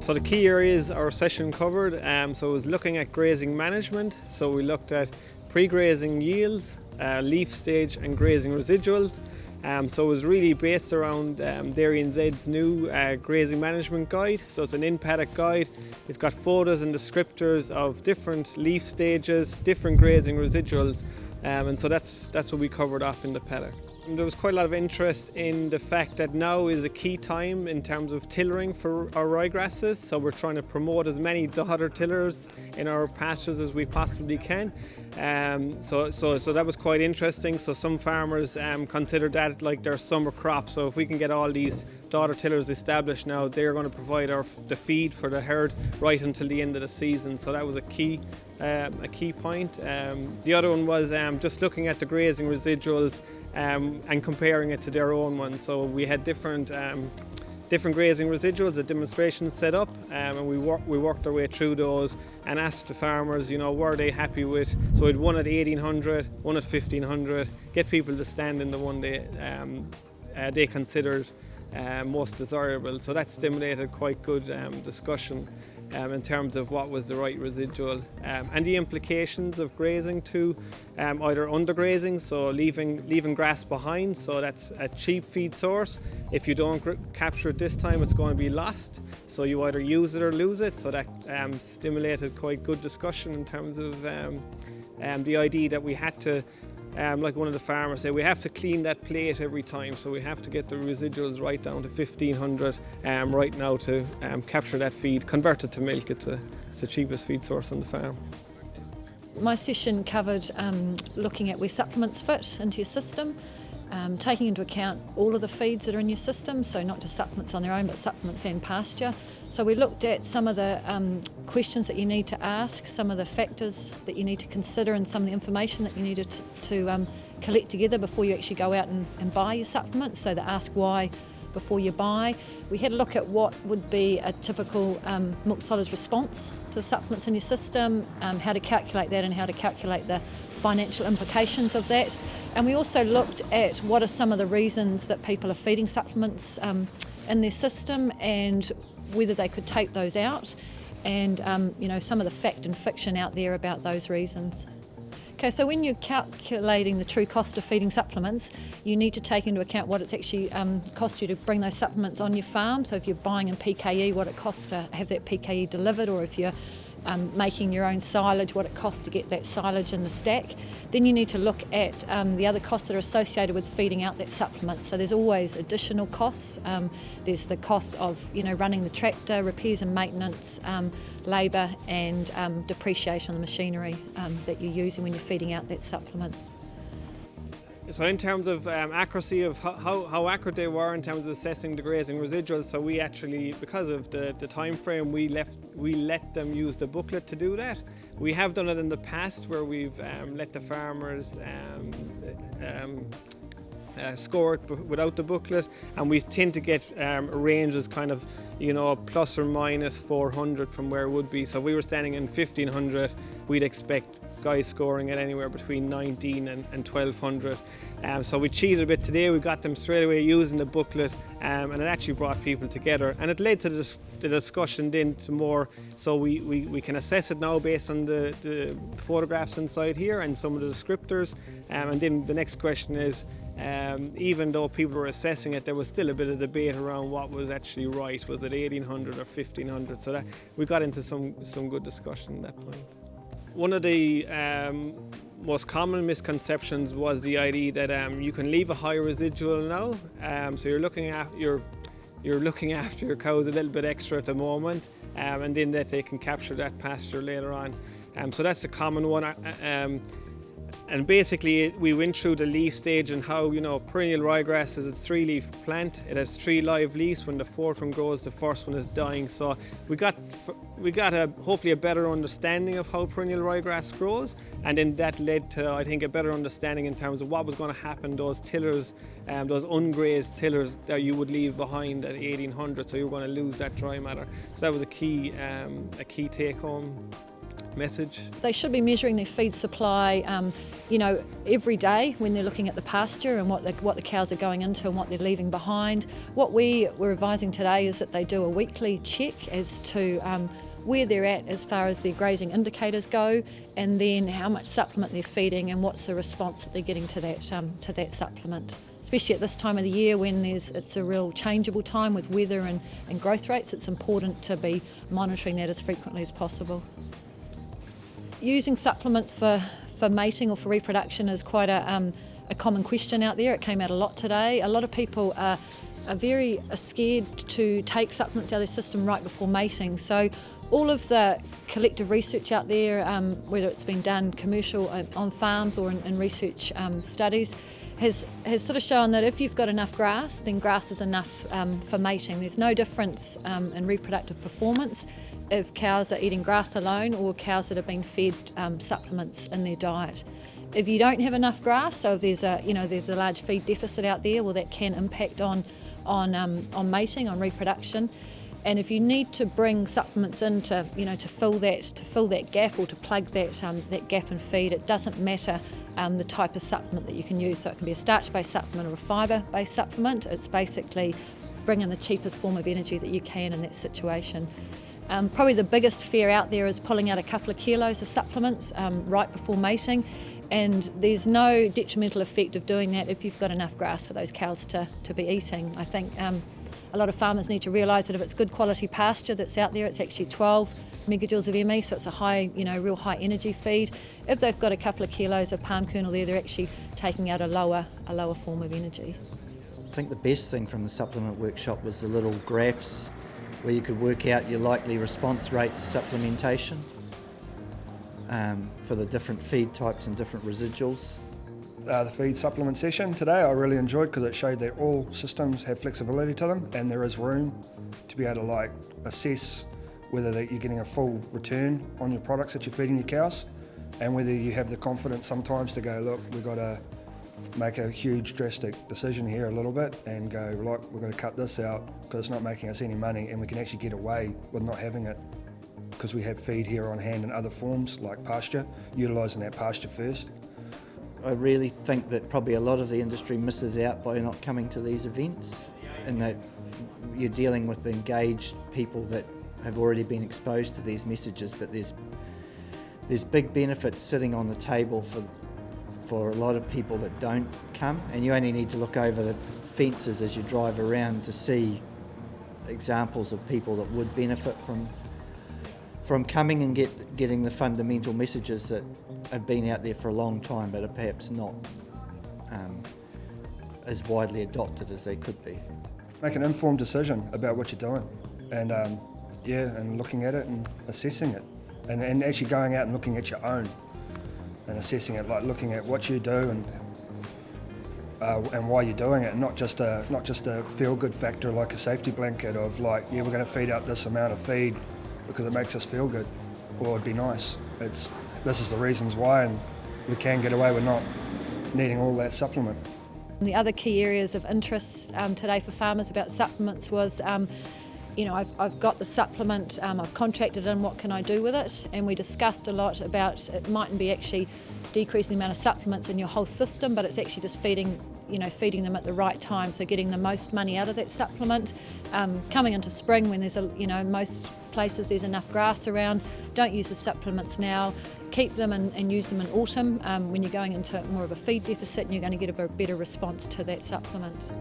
So the key areas our session covered, so it was looking at grazing management. So we looked at pre-grazing yields, leaf stage and grazing residuals. So it was really based around DairyNZ's new grazing management guide. So it's an in-paddock guide. It's got photos and descriptors of different leaf stages, different grazing residuals, and so that's what we covered off in the paddock. And there was quite a lot of interest in the fact that now is a key time in terms of tillering for our ryegrasses. So we're trying to promote as many daughter tillers in our pastures as we possibly can. So that was quite interesting. So some farmers consider that like their summer crop. So if we can get all these daughter tillers established now, they're going to provide the feed for the herd right until the end of the season. So that was a key point. The other one was just looking at the grazing residuals and comparing it to their own ones. So we had different grazing residuals, a demonstration set up, and we worked our way through those and asked the farmers, were they happy with. So we had one at 1800, one at 1500, get people to stand in the one they considered most desirable. So that stimulated quite good discussion in terms of what was the right residual and the implications of grazing to either undergrazing, so leaving grass behind, so that's a cheap feed source. If you don't capture it this time, it's going to be lost, so you either use it or lose it. So that stimulated quite good discussion in terms of the idea that we had to, like one of the farmers said, we have to clean that plate every time, so we have to get the residuals right down to 1500 right now to capture that feed, convert it to milk. It's the cheapest feed source on the farm. My session covered looking at where supplements fit into your system, taking into account all of the feeds that are in your system, so not just supplements on their own, but supplements and pasture. So we looked at some of the questions that you need to ask, some of the factors that you need to consider, and some of the information that you needed to collect together before you actually go out and buy your supplements. So to ask why before you buy. We had a look at what would be a typical milk solids response to the supplements in your system, how to calculate that and how to calculate the financial implications of that. And we also looked at what are some of the reasons that people are feeding supplements in their system and whether they could take those out, and some of the fact and fiction out there about those reasons. Okay, so when you're calculating the true cost of feeding supplements, you need to take into account what it's actually cost you to bring those supplements on your farm. So if you're buying in PKE, what it costs to have that PKE delivered, or if you're making your own silage, what it costs to get that silage in the stack. Then you need to look at the other costs that are associated with feeding out that supplement. So there's always additional costs. There's the costs of running the tractor, repairs and maintenance, labour and depreciation on the machinery that you're using when you're feeding out that supplements. So in terms of accuracy of how accurate they were in terms of assessing the grazing residuals, so we actually, because of the time frame, we let them use the booklet to do that. We have done it in the past where we've let the farmers score it without the booklet, and we tend to get ranges kind of plus or minus 400 from where it would be. So if we were standing in 1500, we'd expect guys scoring at anywhere between 19 and 1200. So we cheated a bit today. We got them straight away using the booklet, and it actually brought people together, and it led to the discussion then to more, so we can assess it now based on the photographs inside here and some of the descriptors, and then the next question is, even though people were assessing it, there was still a bit of debate around what was actually right. Was it 1800 or 1500? So that we got into some good discussion at that point. One of the most common misconceptions was the idea that you can leave a high residual now, so you're looking after your cows a little bit extra at the moment, and then that they can capture that pasture later on. So that's a common one. And basically we went through the leaf stage and how perennial ryegrass is a 3-leaf plant. It has 3 live leaves. When the 4th one grows, the first one is dying. So we got hopefully a better understanding of how perennial ryegrass grows, and then that led to, I think, a better understanding in terms of what was going to happen. Those tillers, those ungrazed tillers that you would leave behind at 1800, so you were going to lose that dry matter. So that was a key take home. message? They should be measuring their feed supply, every day when they're looking at the pasture and what the cows are going into and what they're leaving behind. What we're advising today is that they do a weekly check as to where they're at as far as their grazing indicators go, and then how much supplement they're feeding and what's the response that they're getting to that supplement. Especially at this time of the year when it's a real changeable time with weather and growth rates, it's important to be monitoring that as frequently as possible. Using supplements for mating or for reproduction is quite a common question out there. It came out a lot today. A lot of people are very scared to take supplements out of their system right before mating. So all of the collective research out there, whether it's been done commercial on farms or in research studies, has sort of shown that if you've got enough grass, then grass is enough for mating. There's no difference in reproductive performance if cows are eating grass alone or cows that have been fed supplements in their diet. If you don't have enough grass, so if there's a large feed deficit out there, well, that can impact on mating, on reproduction. And if you need to bring supplements in to fill that gap or to plug that gap in feed, it doesn't matter the type of supplement that you can use. So it can be a starch-based supplement or a fibre-based supplement. It's basically bringing the cheapest form of energy that you can in that situation. Probably the biggest fear out there is pulling out a couple of kilos of supplements right before mating, and there's no detrimental effect of doing that if you've got enough grass for those cows to be eating. I think a lot of farmers need to realise that if it's good quality pasture that's out there, it's actually 12 megajoules of ME, so it's a high, real high energy feed. If they've got a couple of kilos of palm kernel there, they're actually taking out a lower form of energy. I think the best thing from the supplement workshop was the little graphs where you could work out your likely response rate to supplementation for the different feed types and different residuals. The feed supplement session today I really enjoyed because it showed that all systems have flexibility to them and there is room to be able to assess whether you're getting a full return on your products that you're feeding your cows, and whether you have the confidence sometimes to go, look, we've got to make a huge drastic decision here a little bit and go, look, we're going to cut this out because it's not making us any money, and we can actually get away with not having it because we have feed here on hand in other forms like pasture, utilising that pasture first. I really think that probably a lot of the industry misses out by not coming to these events, and that you're dealing with engaged people that have already been exposed to these messages, but there's big benefits sitting on the table for a lot of people that don't come, and you only need to look over the fences as you drive around to see examples of people that would benefit from coming and getting the fundamental messages that have been out there for a long time but are perhaps not as widely adopted as they could be. Make an informed decision about what you're doing, and looking at it and assessing it, and actually going out and looking at your own and assessing it, like looking at what you do and why you're doing it, and not just a feel-good factor like a safety blanket of we're going to feed out this amount of feed because it makes us feel good, or it'd be nice. This is the reasons why, and we can get away with not needing all that supplement. The other key areas of interest today for farmers about supplements was, I've got the supplement, I've contracted in, what can I do with it? And we discussed a lot about it mightn't be actually decreasing the amount of supplements in your whole system, but it's actually just feeding them at the right time, so getting the most money out of that supplement. Coming into spring when there's most places there's enough grass around, don't use the supplements now. Keep them and use them in autumn when you're going into more of a feed deficit and you're going to get a better response to that supplement.